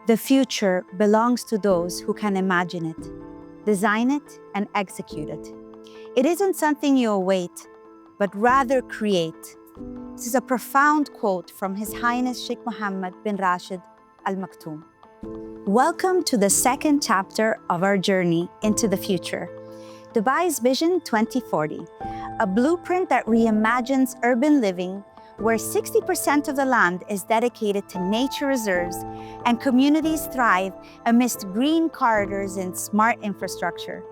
The future belongs to those who can imagine it, design it, and execute it. It isn't something you await, but rather create. This is a profound quote from His Highness Sheikh Mohammed bin Rashid Al Maktoum. Welcome to the second chapter of our journey into the future, Dubai's Vision 2040, a blueprint that reimagines urban living where 60% of the land is dedicated to nature reserves and communities thrive amidst green corridors and smart infrastructure.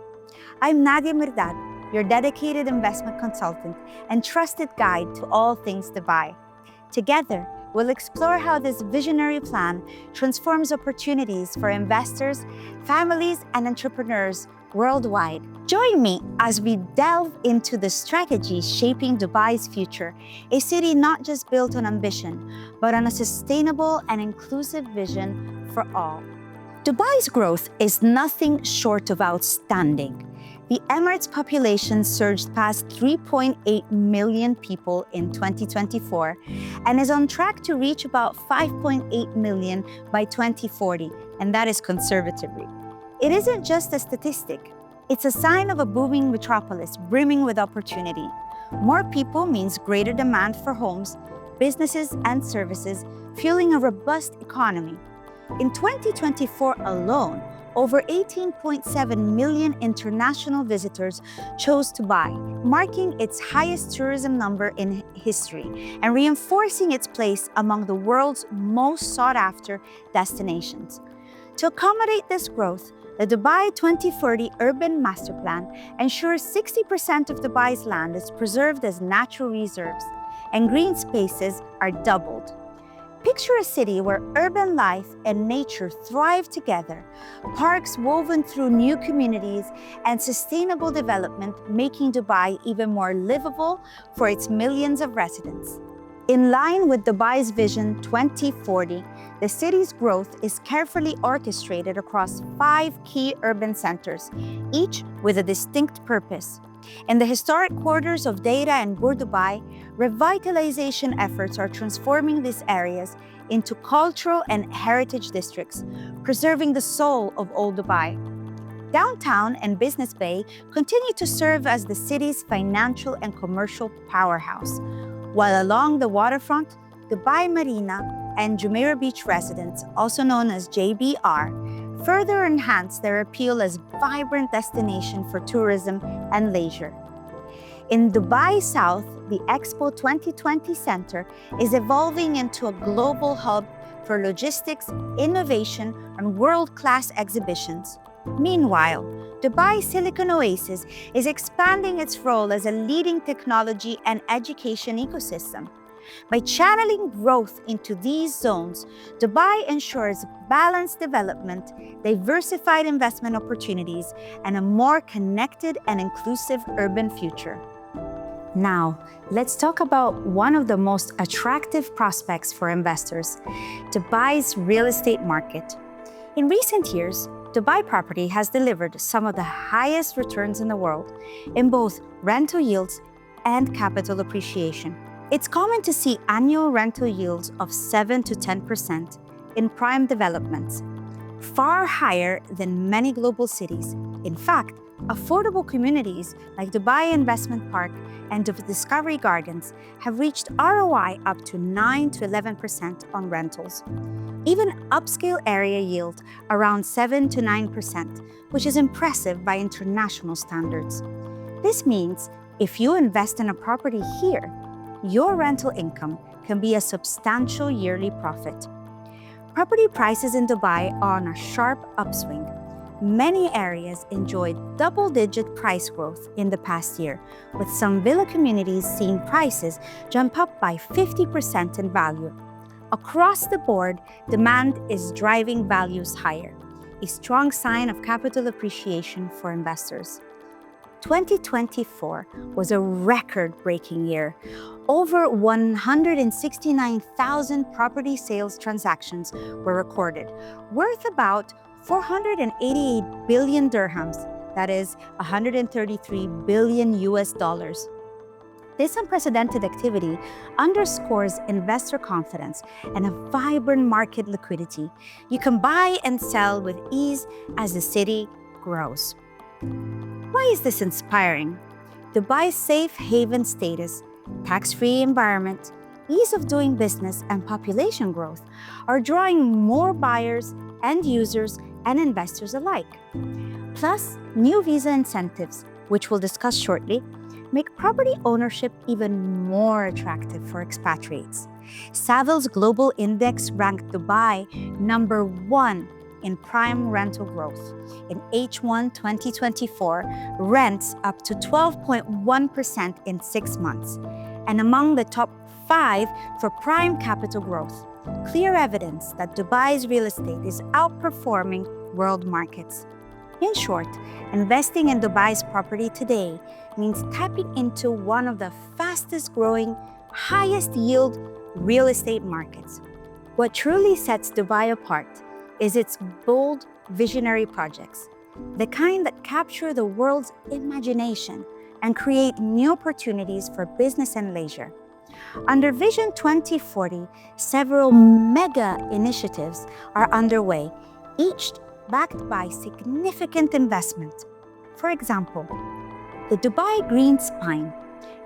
I'm Nadia Mirdad, your dedicated investment consultant and trusted guide to all things Dubai. Together, we'll explore how this visionary plan transforms opportunities for investors, families, and entrepreneurs worldwide. Join me as we delve into the strategies shaping Dubai's future, a city not just built on ambition, but on a sustainable and inclusive vision for all. Dubai's growth is nothing short of outstanding. The Emirates' population surged past 3.8 million people in 2024 and is on track to reach about 5.8 million by 2040, and that is conservatively. It isn't just a statistic. It's a sign of a booming metropolis brimming with opportunity. More people means greater demand for homes, businesses, and services, fueling a robust economy. In 2024 alone, over 18.7 million international visitors chose Dubai, marking its highest tourism number in history and reinforcing its place among the world's most sought-after destinations. To accommodate this growth, the Dubai 2040 Urban Master Plan ensures 60% of Dubai's land is preserved as natural reserves, and green spaces are doubled. Picture a city where urban life and nature thrive together, parks woven through new communities, and sustainable development making Dubai even more livable for its millions of residents. In line with Dubai's Vision 2040, the city's growth is carefully orchestrated across 5 key urban centers, each with a distinct purpose. In the historic quarters of Hata and Bur Dubai, revitalization efforts are transforming these areas into cultural and heritage districts, preserving the soul of Old Dubai. Downtown and Business Bay continue to serve as the city's financial and commercial powerhouse, while along the waterfront, Dubai Marina and Jumeirah Beach residents, also known as JBR, further enhance their appeal as vibrant destination for tourism and leisure. In Dubai South, the Expo 2020 Center is evolving into a global hub for logistics, innovation, and world-class exhibitions. Meanwhile, Dubai Silicon Oasis is expanding its role as a leading technology and education ecosystem. By channeling growth into these zones, Dubai ensures balanced development, diversified investment opportunities, and a more connected and inclusive urban future. Now, let's talk about one of the most attractive prospects for investors, Dubai's real estate market. In recent years, Dubai property has delivered some of the highest returns in the world in both rental yields and capital appreciation. It's common to see annual rental yields of 7 to 10% in prime developments, far higher than many global cities. In fact, affordable communities like Dubai Investment Park and the Discovery Gardens have reached ROI up to 9 to 11% on rentals. Even upscale area yield around 7 to 9%, which is impressive by international standards. This means if you invest in a property here, your rental income can be a substantial yearly profit. Property prices in Dubai are on a sharp upswing. Many areas enjoyed double-digit price growth in the past year, with some villa communities seeing prices jump up by 50% in value. Across the board, demand is driving values higher, a strong sign of capital appreciation for investors. 2024 was a record-breaking year. Over 169,000 property sales transactions were recorded, worth about 488 billion dirhams, that is 133 billion US dollars. This unprecedented activity underscores investor confidence and a vibrant market liquidity. You can buy and sell with ease as the city grows. Why is this inspiring? Dubai's safe haven status, tax-free environment, ease of doing business, and population growth are drawing more buyers, end users, and investors alike. Plus, new visa incentives, which we'll discuss shortly, make property ownership even more attractive for expatriates. Savills Global Index ranked Dubai number 1 in prime rental growth. In H1 2024, rents up to 12.1% in 6 months, and among the top 5 for prime capital growth. Clear evidence that Dubai's real estate is outperforming world markets. In short, investing in Dubai's property today means tapping into one of the fastest growing, highest yield real estate markets. What truly sets Dubai apart is its bold, visionary projects, the kind that capture the world's imagination and create new opportunities for business and leisure. Under Vision 2040, several mega initiatives are underway, each backed by significant investment. For example, the Dubai Greenspine.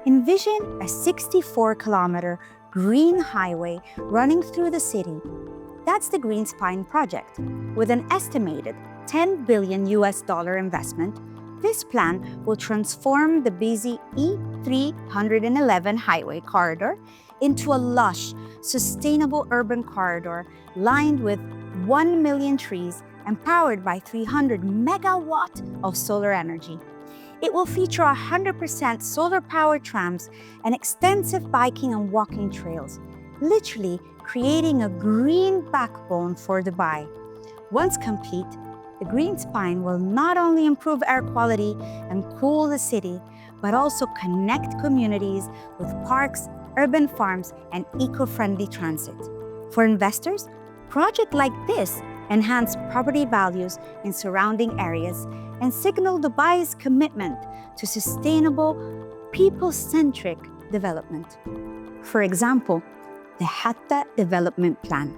Envision a 64-kilometer green highway running through the city. That's the Greenspine project. With an estimated $10 billion investment, this plan will transform the busy E311 highway corridor into a lush, sustainable urban corridor lined with 1 million trees and powered by 300 megawatt of solar energy. It will feature 100% solar-powered trams and extensive biking and walking trails, literally creating a green backbone for Dubai. Once complete, the Greenspine will not only improve air quality and cool the city, but also connect communities with parks, urban farms, and eco-friendly transit. For investors, projects like this enhance property values in surrounding areas and signal Dubai's commitment to sustainable, people-centric development. For example, the Hatta development plan.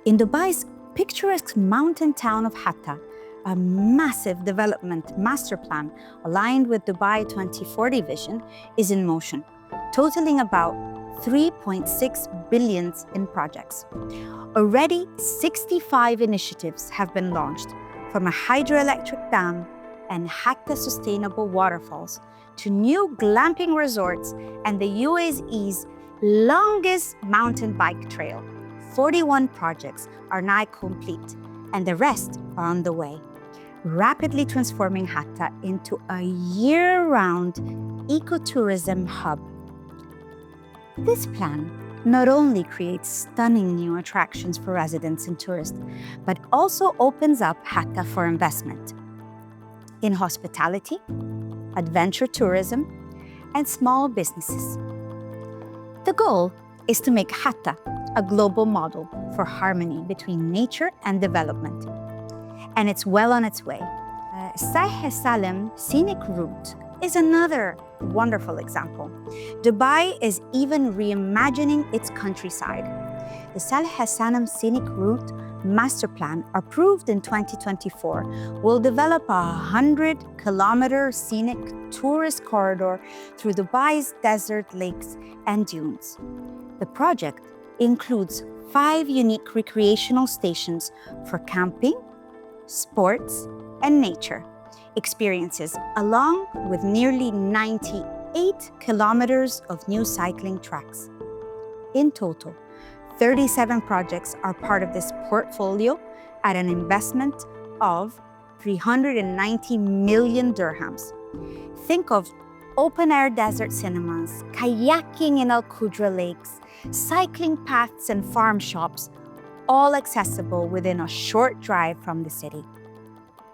In Dubai's picturesque mountain town of Hatta, a massive development master plan aligned with Dubai 2040 vision is in motion, totaling about 3.6 billion in projects. Already, 65 initiatives have been launched, from a hydroelectric dam and Hatta sustainable waterfalls to new glamping resorts and the UAE's longest mountain bike trail. 41 projects are now complete, and the rest are on the way, rapidly transforming Hatta into a year-round ecotourism hub. This plan not only creates stunning new attractions for residents and tourists, but also opens up Hatta for investment in hospitality, adventure tourism, and small businesses. The goal is to make Hatta a global model for harmony between nature and development. And it's well on its way. Salah Scenic route is another wonderful example. Dubai is even reimagining its countryside. The Salah Scenic route master plan, approved in 2024, will develop a 100-kilometer scenic tourist corridor through Dubai's desert, lakes, and dunes. The project includes 5 unique recreational stations for camping, sports, and nature experiences, along with nearly 98 kilometers of new cycling tracks. In total, 37 projects are part of this portfolio at an investment of 390 million dirhams. Think of open-air desert cinemas, kayaking in Al Qudra lakes, cycling paths and farm shops, all accessible within a short drive from the city.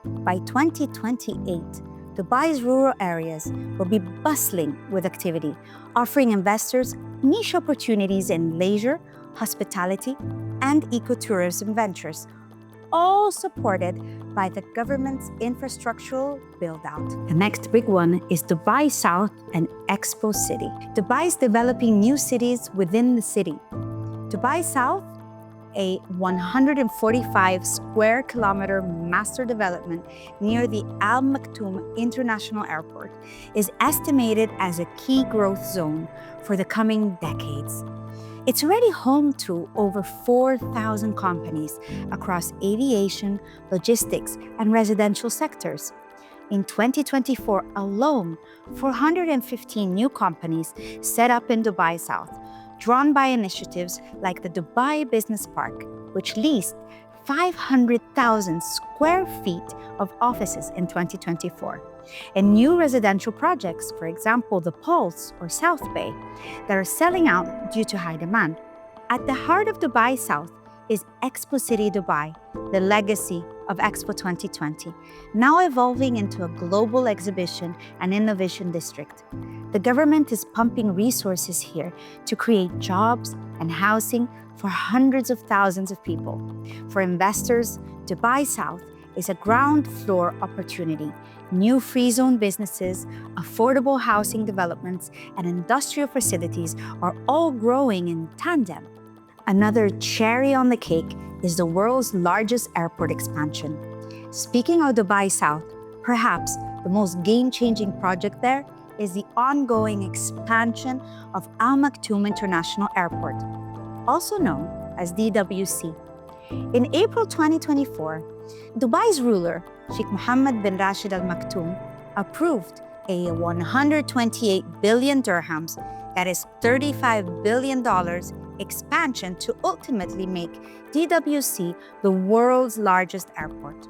By 2028, Dubai's rural areas will be bustling with activity, offering investors niche opportunities in leisure, hospitality, and ecotourism ventures, all supported by the government's infrastructural build-out. The next big one is Dubai South and Expo City. Dubai is developing new cities within the city. Dubai South, a 145 square kilometer master development near the Al Maktoum International Airport, is estimated as a key growth zone for the coming decades. It's already home to over 4,000 companies across aviation, logistics, and residential sectors. In 2024 alone, 415 new companies set up in Dubai South, drawn by initiatives like the Dubai Business Park, which leased 500,000 square feet of offices in 2024, and new residential projects, for example, the Pulse or South Bay, that are selling out due to high demand. At the heart of Dubai South is Expo City Dubai, the legacy of Expo 2020, now evolving into a global exhibition and innovation district. The government is pumping resources here to create jobs and housing for hundreds of thousands of people. For investors, Dubai South is a ground floor opportunity. New free zone businesses, affordable housing developments, and industrial facilities are all growing in tandem. Another cherry on the cake is the world's largest airport expansion. Speaking of Dubai South, perhaps the most game-changing project there is the ongoing expansion of Al Maktoum International Airport, also known as DWC. In April 2024, Dubai's ruler, Sheikh Mohammed bin Rashid Al Maktoum, approved a 128 billion dirhams, that is $35 billion, expansion to ultimately make DWC the world's largest airport.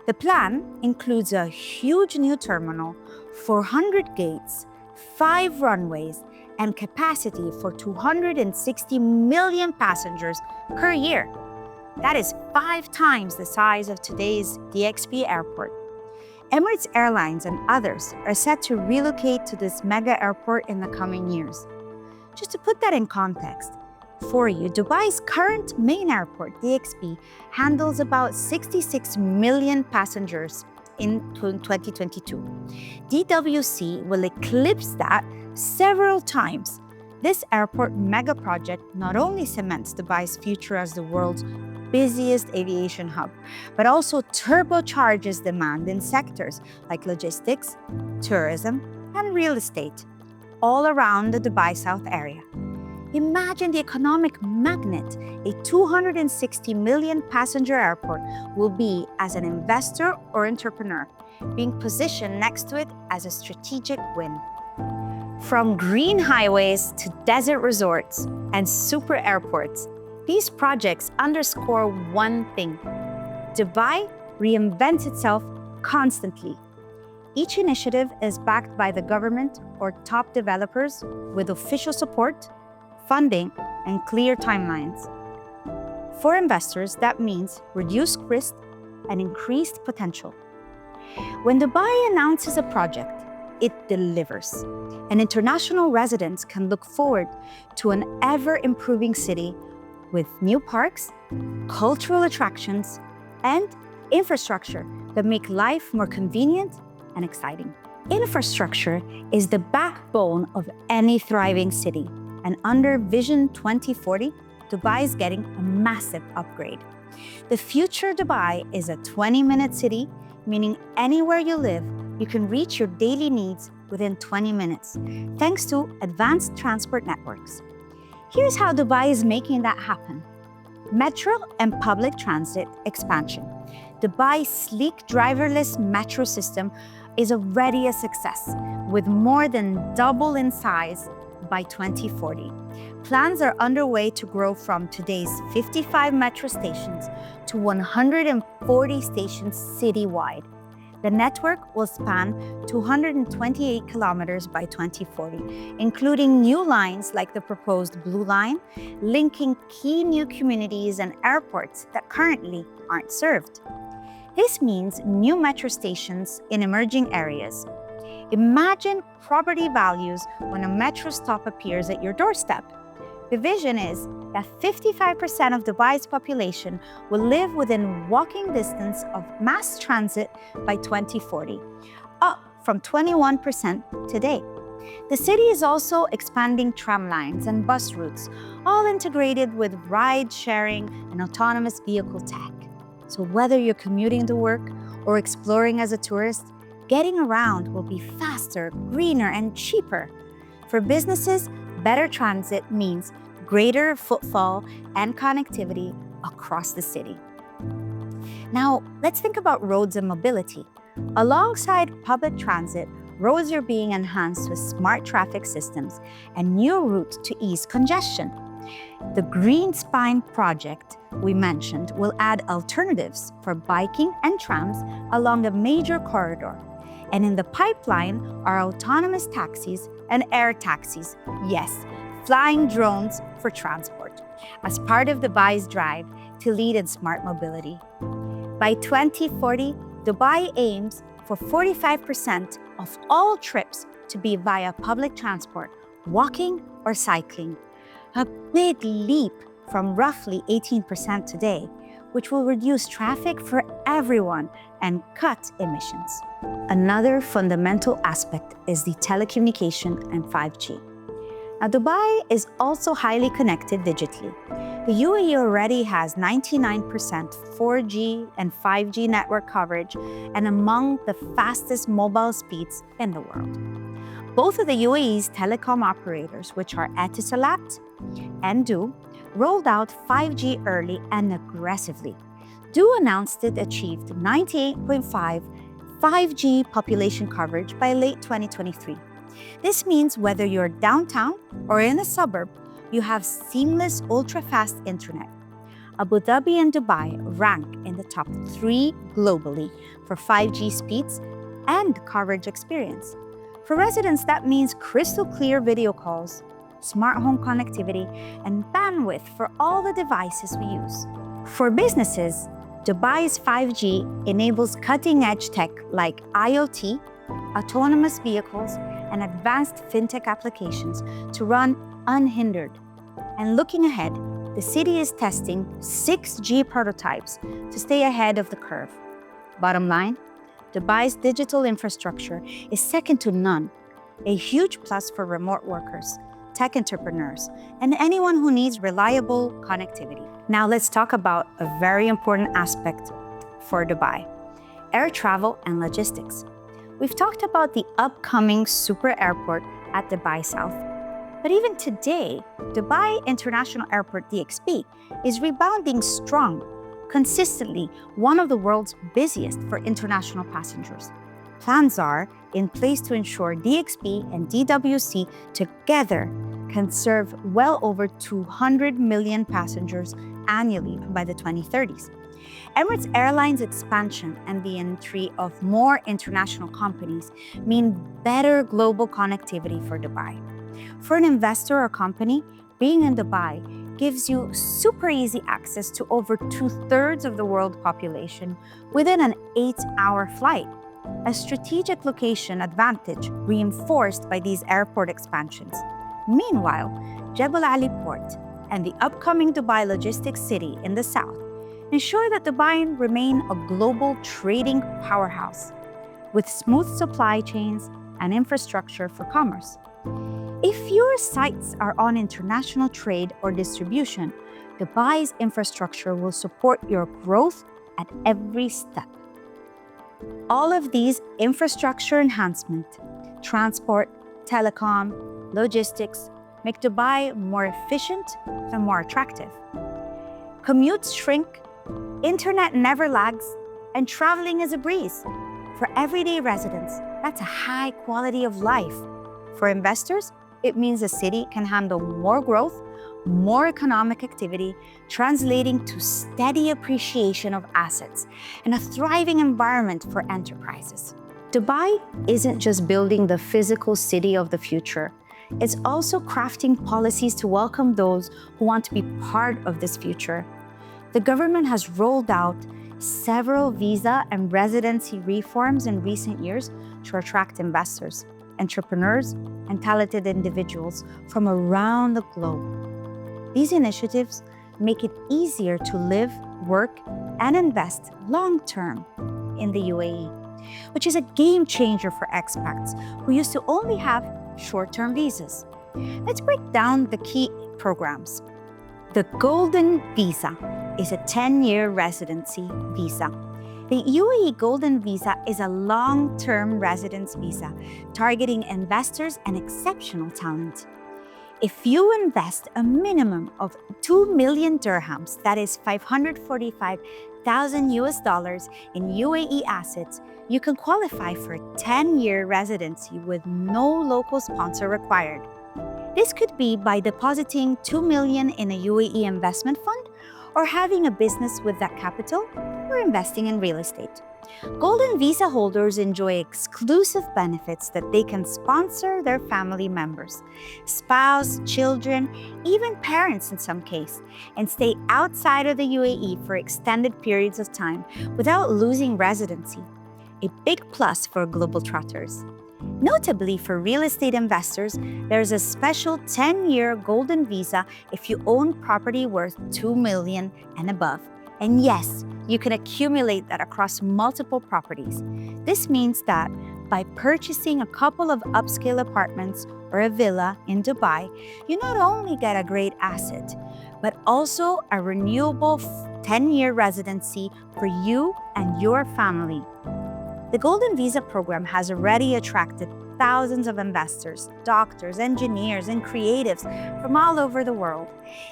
The plan includes a huge new terminal, 400 gates, 5 runways, and capacity for 260 million passengers per year. That is 5 times the size of today's DXB airport. Emirates Airlines and others are set to relocate to this mega airport in the coming years. Just to put that in context for you, Dubai's current main airport, DXB, handles about 66 million passengers in 2022. DWC will eclipse that several times. This airport mega project not only cements Dubai's future as the world's busiest aviation hub, but also turbocharges demand in sectors like logistics, tourism, and real estate, all around the Dubai South area. Imagine the economic magnet a 260 million passenger airport will be as an investor or entrepreneur, being positioned next to it as a strategic win. From green highways to desert resorts and super airports, these projects underscore one thing: Dubai reinvents itself constantly. Each initiative is backed by the government or top developers with official support, funding, and clear timelines. For investors, that means reduced risk and increased potential. When Dubai announces a project, it delivers. And international residents can look forward to an ever-improving city with new parks, cultural attractions, and infrastructure that make life more convenient and exciting. Infrastructure is the backbone of any thriving city, and under Vision 2040, Dubai is getting a massive upgrade. The future Dubai is a 20-minute city, meaning anywhere you live, you can reach your daily needs within 20 minutes, thanks to advanced transport networks. Here's how Dubai is making that happen. Metro and public transit expansion. Dubai's sleek driverless metro system is already a success, with more than double in size by 2040. Plans are underway to grow from today's 55 metro stations to 140 stations citywide. The network will span 228 kilometers by 2040, including new lines like the proposed Blue Line, linking key new communities and airports that currently aren't served. This means new metro stations in emerging areas. Imagine property values when a metro stop appears at your doorstep. The vision is that 55% of Dubai's population will live within walking distance of mass transit by 2040, up from 21% today. The city is also expanding tram lines and bus routes, all integrated with ride-sharing and autonomous vehicle tech. So whether you're commuting to work or exploring as a tourist, getting around will be faster, greener, and cheaper. For businesses, better transit means greater footfall and connectivity across the city. Now, let's think about roads and mobility. Alongside public transit, roads are being enhanced with smart traffic systems and new routes to ease congestion. The Greenspine project we mentioned will add alternatives for biking and trams along a major corridor. And in the pipeline are autonomous taxis and air taxis. Yes, flying drones for transport, as part of Dubai's drive to lead in smart mobility. By 2040, Dubai aims for 45% of all trips to be via public transport, walking or cycling. A big leap from roughly 18% today, which will reduce traffic for everyone and cut emissions. Another fundamental aspect is the telecommunication and 5G. Now, Dubai is also highly connected digitally. The UAE already has 99% 4G and 5G network coverage and among the fastest mobile speeds in the world. Both of the UAE's telecom operators, which are Etisalat and Du, rolled out 5G early and aggressively. Du announced it achieved 98.5 5G population coverage by late 2023. This means whether you're downtown or in a suburb, you have seamless ultra-fast internet. Abu Dhabi and Dubai rank in the top 3 globally for 5G speeds and coverage experience. For residents, that means crystal clear video calls, smart home connectivity, and bandwidth for all the devices we use. For businesses, Dubai's 5G enables cutting-edge tech like IoT, autonomous vehicles, and advanced fintech applications to run unhindered. And looking ahead, the city is testing 6G prototypes to stay ahead of the curve. Bottom line, Dubai's digital infrastructure is second to none, a huge plus for remote workers, tech entrepreneurs, and anyone who needs reliable connectivity. Now let's talk about a very important aspect for Dubai: air travel and logistics. We've talked about the upcoming super airport at Dubai South, but even today, Dubai International Airport DXB is rebounding strong, consistently one of the world's busiest for international passengers. Plans are in place to ensure DXB and DWC together can serve well over 200 million passengers annually by the 2030s. Emirates Airlines' expansion and the entry of more international companies mean better global connectivity for Dubai. For an investor or company, being in Dubai gives you super easy access to over 2/3 of the world population within an 8-hour flight, a strategic location advantage reinforced by these airport expansions. Meanwhile, Jebel Ali Port and the upcoming Dubai Logistics City in the south ensure that Dubai remain a global trading powerhouse with smooth supply chains and infrastructure for commerce. If your sights are on international trade or distribution, Dubai's infrastructure will support your growth at every step. All of these infrastructure enhancements, transport, telecom, logistics, make Dubai more efficient and more attractive. Commutes shrink, internet never lags, and traveling is a breeze. For everyday residents, that's a high quality of life. For investors, it means the city can handle more growth, more economic activity, translating to steady appreciation of assets and a thriving environment for enterprises. Dubai isn't just building the physical city of the future. It's also crafting policies to welcome those who want to be part of this future. The government has rolled out several visa and residency reforms in recent years to attract investors, entrepreneurs, and talented individuals from around the globe. These initiatives make it easier to live, work, and invest long-term in the UAE, which is a game changer for expats who used to only have short-term visas. Let's break down the key programs. The Golden Visa is a 10-year residency visa. The UAE Golden Visa is a long-term residence visa targeting investors and exceptional talent. If you invest a minimum of 2 million dirhams, that is 545,000 US dollars in UAE assets, you can qualify for a 10-year residency with no local sponsor required. This could be by depositing 2 million in a UAE investment fund, or having a business with that capital, or investing in real estate. Golden Visa holders enjoy exclusive benefits that they can sponsor their family members, spouse, children, even parents in some cases, and stay outside of the UAE for extended periods of time without losing residency. A big plus for global trotters. Notably, for real estate investors, there's a special 10-year Golden Visa if you own property worth 2 million and above. And yes, you can accumulate that across multiple properties. This means that by purchasing a couple of upscale apartments or a villa in Dubai, you not only get a great asset, but also a renewable 10-year residency for you and your family. The Golden Visa program has already attracted thousands of investors, doctors, engineers, and creatives from all over the world.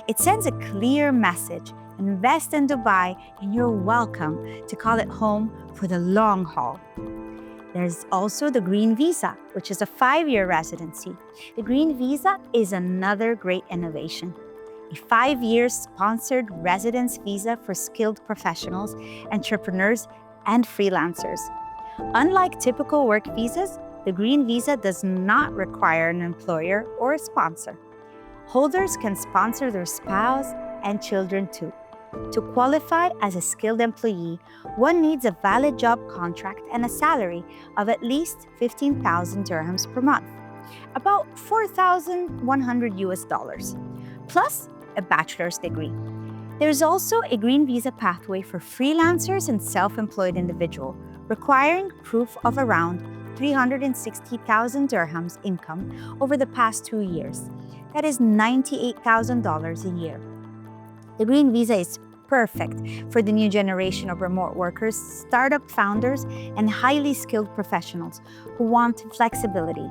It sends a clear message: invest in Dubai and you're welcome to call it home for the long haul. There's also the Green Visa, which is a 5-year residency. The Green Visa is another great innovation. A 5-year sponsored residence visa for skilled professionals, entrepreneurs, and freelancers. Unlike typical work visas, the Green Visa does not require an employer or a sponsor. Holders can sponsor their spouse and children too. To qualify as a skilled employee, one needs a valid job contract and a salary of at least 15,000 dirhams per month, about 4,100 US dollars, plus a bachelor's degree. There's also a Green Visa pathway for freelancers and self-employed individuals, requiring proof of around 360,000 dirhams income over the past 2 years. That is $98,000 a year. The Green Visa is perfect for the new generation of remote workers, startup founders, and highly skilled professionals who want flexibility.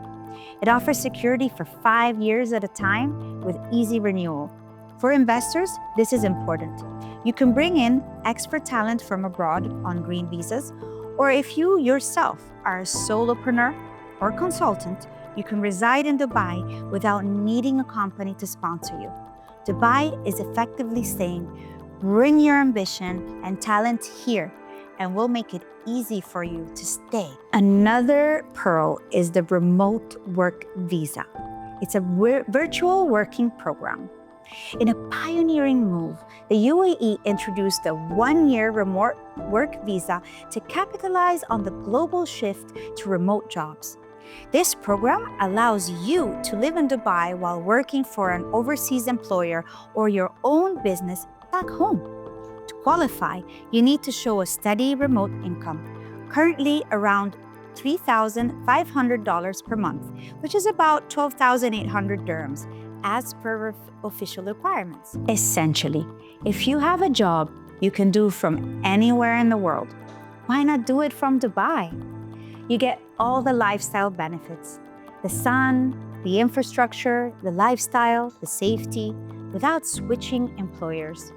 It offers security for 5 years at a time with easy renewal. For investors, this is important. You can bring in expert talent from abroad on Green Visas, or if you yourself are a solopreneur or consultant, you can reside in Dubai without needing a company to sponsor you. Dubai is effectively saying, bring your ambition and talent here, and we'll make it easy for you to stay. Another pearl is the Remote Work Visa. It's a virtual working program. In a pioneering move, the UAE introduced a 1-year remote work visa to capitalize on the global shift to remote jobs. This program allows you to live in Dubai while working for an overseas employer or your own business back home. To qualify, you need to show a steady remote income, currently around $3,500 per month, which is about 12,800 dirhams, as per official requirements. Essentially, if you have a job you can do from anywhere in the world, why not do it from Dubai? You get all the lifestyle benefits: the sun, the infrastructure, the lifestyle, the safety, without switching employers.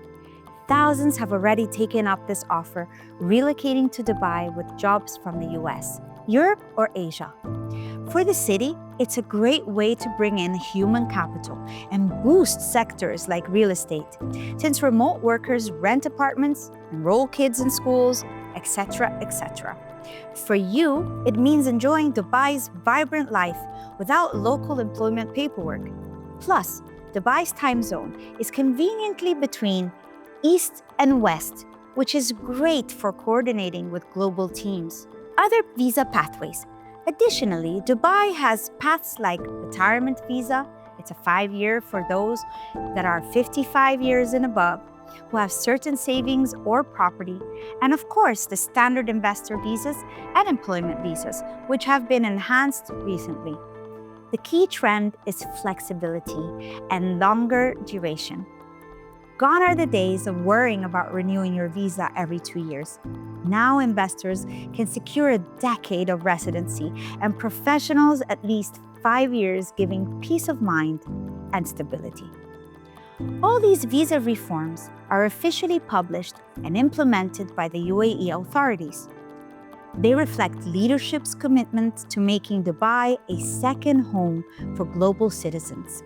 Thousands have already taken up this offer, relocating to Dubai with jobs from the US, Europe, or Asia. For the city, it's a great way to bring in human capital and boost sectors like real estate, since remote workers rent apartments, enroll kids in schools, etc., etc. For you, it means enjoying Dubai's vibrant life without local employment paperwork. Plus, Dubai's time zone is conveniently between East and West, which is great for coordinating with global teams. Other visa pathways. Additionally, Dubai has paths like retirement visa, It's a 5-year for those that are 55 years and above, who have certain savings or property, and of course, the standard investor visas and employment visas, which have been enhanced recently. The key trend is flexibility and longer duration. Gone are the days of worrying about renewing your visa every 2 years. Now investors can secure a decade of residency and professionals at least 5 years, giving peace of mind and stability. All these visa reforms are officially published and implemented by the UAE authorities. They reflect leadership's commitment to making Dubai a second home for global citizens.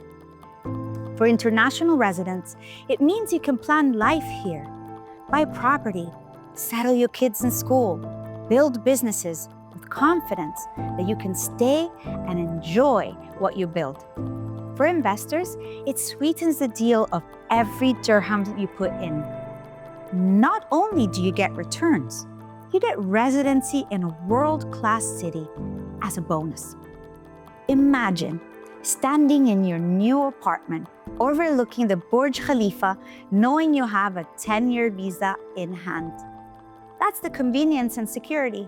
For international residents, it means you can plan life here, buy property, settle your kids in school, build businesses with confidence that you can stay and enjoy what you build. For investors, it sweetens the deal of every dirham you put in. Not only do you get returns, you get residency in a world-class city as a bonus. Imagine standing in your new apartment overlooking the Burj Khalifa, knowing you have a 10-year visa in hand. That's the convenience and security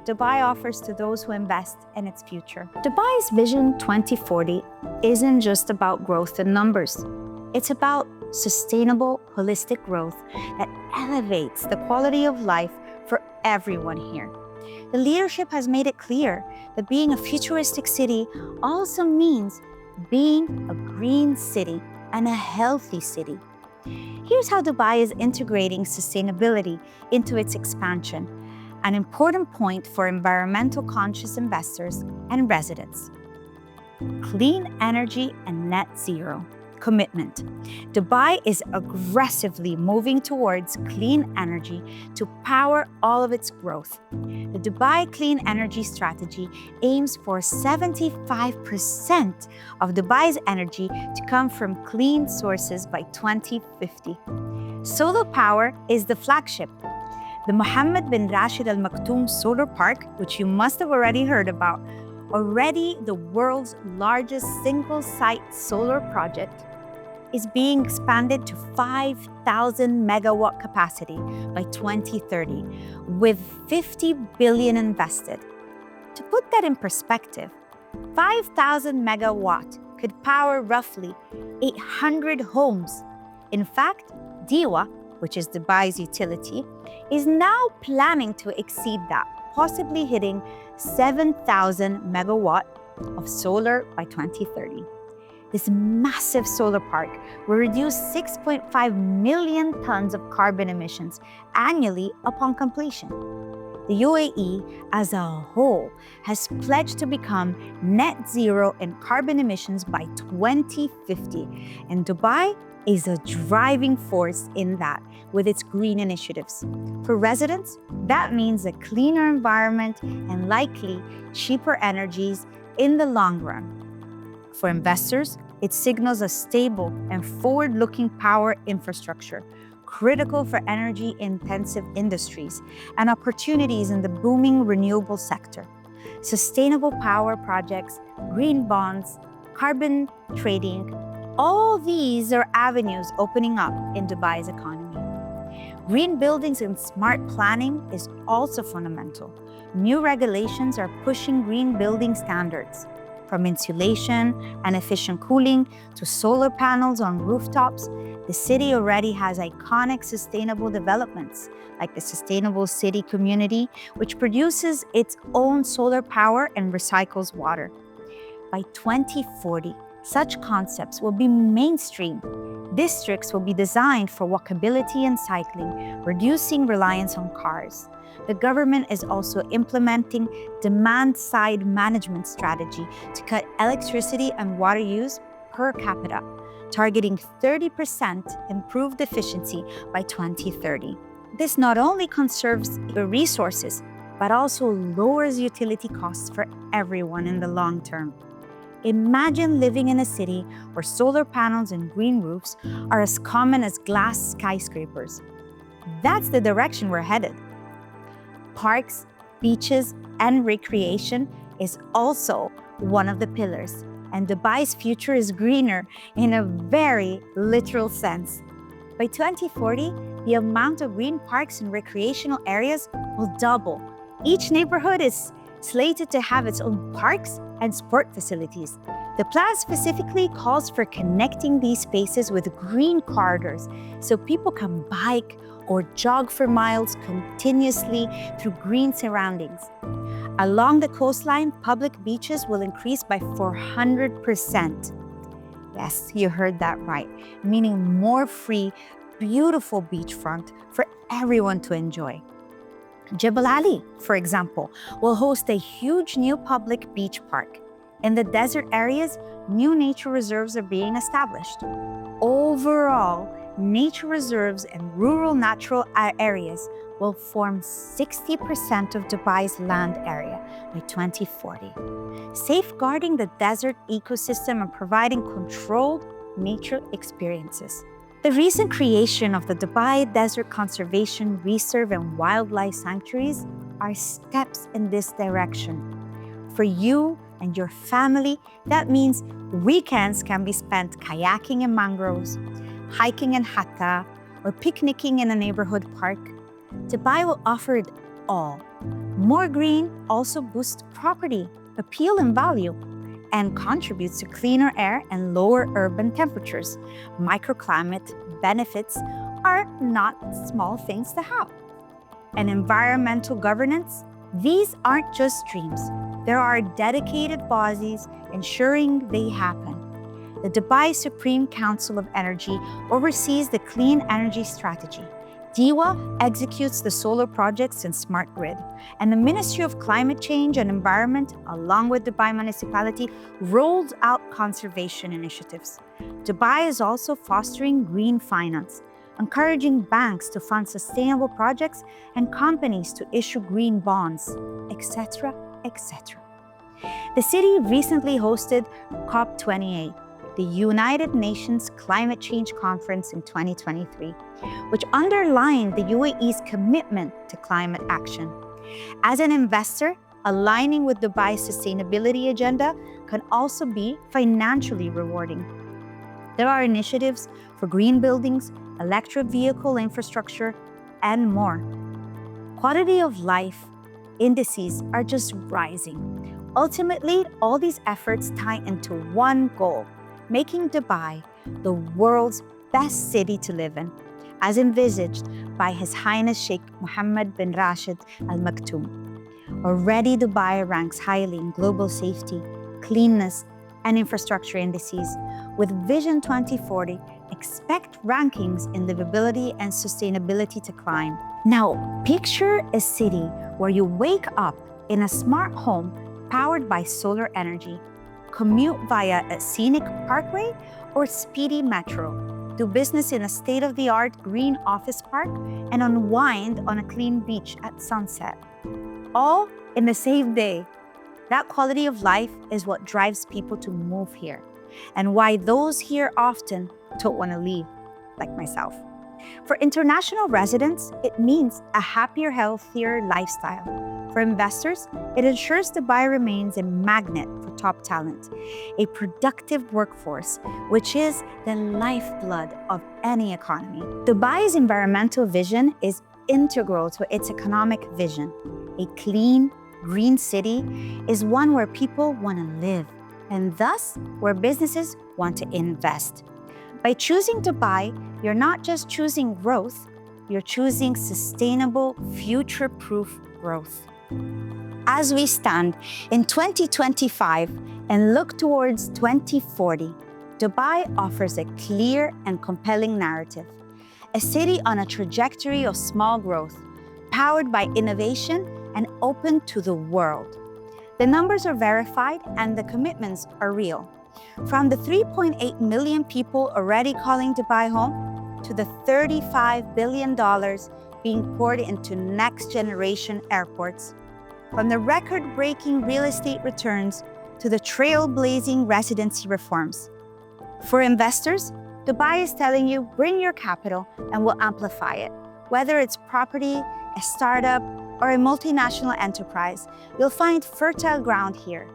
Dubai offers to those who invest in its future. Dubai's Vision 2040 isn't just about growth in numbers. It's about sustainable, holistic growth that elevates the quality of life for everyone here. The leadership has made it clear that being a futuristic city also means being a green city and a healthy city. Here's how Dubai is integrating sustainability into its expansion, an important point for environmental conscious investors and residents. Clean energy and net zero commitment. Dubai is aggressively moving towards clean energy to power all of its growth. The Dubai Clean Energy Strategy aims for 75% of Dubai's energy to come from clean sources by 2050. Solar power is the flagship. The Mohammed bin Rashid Al Maktoum Solar Park, which you must have already heard about, already the world's largest single-site solar project, is being expanded to 5,000 megawatt capacity by 2030, with 50 billion invested. To put that in perspective, 5,000 megawatt could power roughly 800 homes. In fact, DEWA, which is Dubai's utility, is now planning to exceed that, possibly hitting 7,000 megawatt of solar by 2030. This massive solar park will reduce 6.5 million tons of carbon emissions annually upon completion. The UAE as a whole has pledged to become net zero in carbon emissions by 2050, and Dubai is a driving force in that with its green initiatives. For residents, that means a cleaner environment and likely cheaper energies in the long run. For investors, it signals a stable and forward-looking power infrastructure, critical for energy-intensive industries and opportunities in the booming renewable sector. Sustainable power projects, green bonds, carbon trading, all these are avenues opening up in Dubai's economy. Green buildings and smart planning is also fundamental. New regulations are pushing green building standards. From insulation and efficient cooling to solar panels on rooftops, the city already has iconic sustainable developments, like the Sustainable City Community, which produces its own solar power and recycles water. By 2040, such concepts will be mainstream. Districts will be designed for walkability and cycling, reducing reliance on cars. The government is also implementing demand-side management strategy to cut electricity and water use per capita, targeting 30% improved efficiency by 2030. This not only conserves the resources, but also lowers utility costs for everyone in the long term. Imagine living in a city where solar panels and green roofs are as common as glass skyscrapers. That's the direction we're headed. Parks, beaches, and recreation is also one of the pillars. and Dubai's future is greener in a very literal sense. By 2040, the amount of green parks and recreational areas will double. Each neighborhood is slated to have its own parks and sport facilities. The plan specifically calls for connecting these spaces with green corridors so people can bike or jog for miles continuously through green surroundings. Along the coastline, public beaches will increase by 400%. Yes, you heard that right, meaning more free, beautiful beachfront for everyone to enjoy. Jebel Ali, for example, will host a huge new public beach park. In the desert areas, new nature reserves are being established. Overall, nature reserves and rural natural areas will form 60% of Dubai's land area by 2040, safeguarding the desert ecosystem and providing controlled nature experiences. The recent creation of the Dubai Desert Conservation Reserve and Wildlife Sanctuaries are steps in this direction. For you and your family, that means weekends can be spent kayaking in mangroves, hiking in Hatta, or picnicking in a neighborhood park. Dubai will offer it all. More green also boosts property, appeal, and value, and contributes to cleaner air and lower urban temperatures. Microclimate benefits are not small things to have. And environmental governance, these aren't just dreams. There are dedicated bodies ensuring they happen. The Dubai Supreme Council of Energy oversees the clean energy strategy. DEWA executes the solar projects and smart grid, and the Ministry of Climate Change and Environment, along with Dubai Municipality, rolled out conservation initiatives. Dubai is also fostering green finance, encouraging banks to fund sustainable projects and companies to issue green bonds, etc., etc. The city recently hosted COP28, the United Nations Climate Change Conference in 2023, which underlined the UAE's commitment to climate action. As an investor, aligning with Dubai's sustainability agenda can also be financially rewarding. There are initiatives for green buildings, electric vehicle infrastructure, and more. Quality of life indices are just rising. Ultimately, all these efforts tie into one goal: making Dubai the world's best city to live in, as envisaged by His Highness Sheikh Mohammed bin Rashid Al Maktoum. Already, Dubai ranks highly in global safety, cleanness, and infrastructure indices. With Vision 2040, expect rankings in livability and sustainability to climb. Now, picture a city where you wake up in a smart home powered by solar energy, commute via a scenic parkway or speedy metro, do business in a state-of-the-art green office park, and unwind on a clean beach at sunset. All in the same day. That quality of life is what drives people to move here, and why those here often don't want to leave, like myself. For international residents, it means a happier, healthier lifestyle. For investors, it ensures Dubai remains a magnet for top talent, a productive workforce, which is the lifeblood of any economy. Dubai's environmental vision is integral to its economic vision. A clean, green city is one where people want to live, and thus where businesses want to invest. By choosing Dubai, you're not just choosing growth, you're choosing sustainable, future-proof growth. As we stand in 2025 and look towards 2040, Dubai offers a clear and compelling narrative. A city on a trajectory of small growth, powered by innovation and open to the world. The numbers are verified and the commitments are real. From the 3.8 million people already calling Dubai home, to the $35 billion being poured into next-generation airports. From the record-breaking real estate returns to the trailblazing residency reforms. For investors, Dubai is telling you, bring your capital and we'll amplify it. Whether it's property, a startup, or a multinational enterprise, you'll find fertile ground here.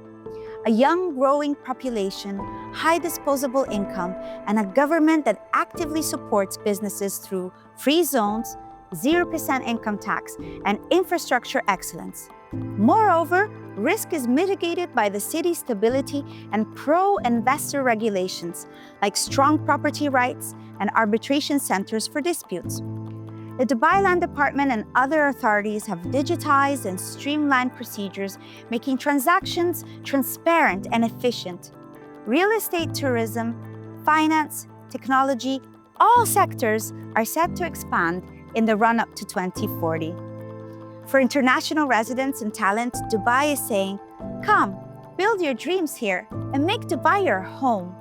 a young, growing population, high disposable income, and a government that actively supports businesses through free zones, 0% income tax, and infrastructure excellence. Moreover, risk is mitigated by the city's stability and pro-investor regulations, like strong property rights and arbitration centers for disputes. The Dubai Land Department and other authorities have digitized and streamlined procedures, making transactions transparent and efficient. Real estate, tourism, finance, technology, all sectors are set to expand in the run-up to 2040. For international residents and talent, Dubai is saying, "Come, build your dreams here and make Dubai your home."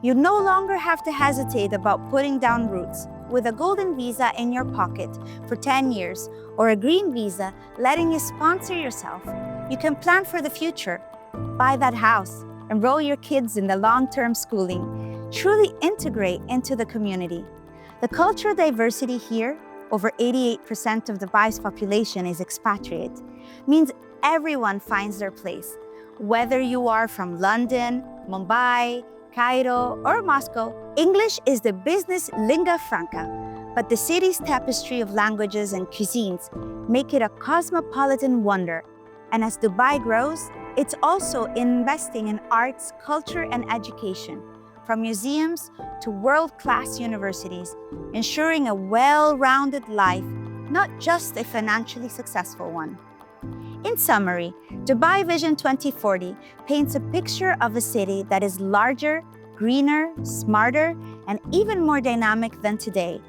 You no longer have to hesitate about putting down roots. With a golden visa in your pocket for 10 years or a green visa letting you sponsor yourself, you can plan for the future, buy that house, enroll your kids in the long-term schooling, truly integrate into the community. The cultural diversity here, over 88% of Dubai's population is expatriate, means everyone finds their place. Whether you are from London, Mumbai, Cairo, or Moscow, English is the business lingua franca, but the city's tapestry of languages and cuisines make it a cosmopolitan wonder. And as Dubai grows, it's also investing in arts, culture, and education, from museums to world-class universities, ensuring a well-rounded life, not just a financially successful one. In summary, Dubai Vision 2040 paints a picture of a city that is larger, greener, smarter, and even more dynamic than today.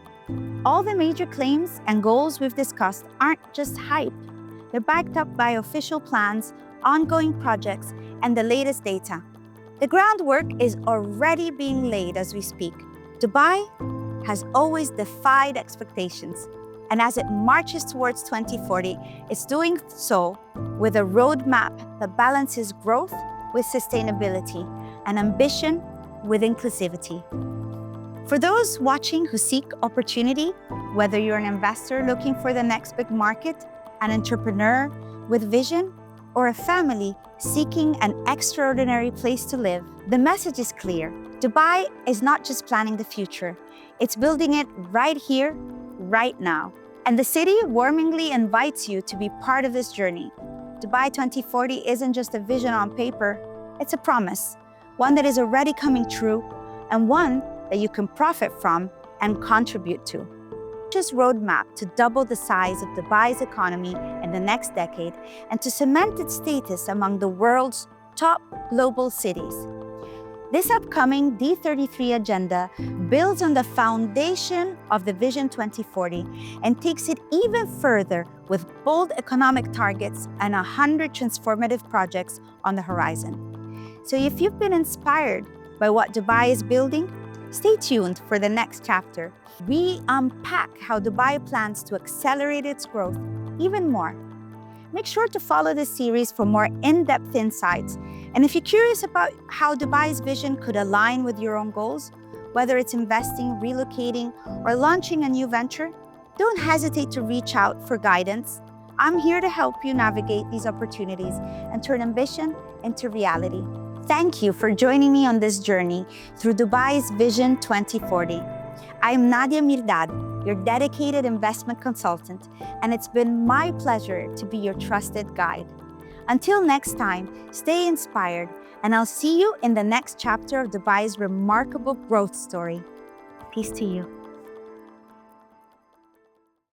All the major claims and goals we've discussed aren't just hype. They're backed up by official plans, ongoing projects, and the latest data. The groundwork is already being laid as we speak. Dubai has always defied expectations. And as it marches towards 2040, it's doing so with a roadmap that balances growth with sustainability and ambition with inclusivity. For those watching who seek opportunity, whether you're an investor looking for the next big market, an entrepreneur with vision, or a family seeking an extraordinary place to live, the message is clear. Dubai is not just planning the future, it's building it right here, right now. And the city warmly invites you to be part of this journey. Dubai 2040 isn't just a vision on paper, it's a promise, one that is already coming true, and one that you can profit from and contribute to. This roadmap to double the size of Dubai's economy in the next decade and to cement its status among the world's top global cities. This upcoming D33 agenda builds on the foundation of the Vision 2040 and takes it even further with bold economic targets and 100 transformative projects on the horizon. So if you've been inspired by what Dubai is building, stay tuned for the next chapter. We unpack how Dubai plans to accelerate its growth even more. Make sure to follow this series for more in-depth insights. And if you're curious about how Dubai's vision could align with your own goals, whether it's investing, relocating, or launching a new venture, don't hesitate to reach out for guidance. I'm here to help you navigate these opportunities and turn ambition into reality. Thank you for joining me on this journey through Dubai's Vision 2040. I'm Nadia Mirdad, your dedicated investment consultant, and it's been my pleasure to be your trusted guide. Until next time, stay inspired, and I'll see you in the next chapter of Dubai's remarkable growth story. Peace to you.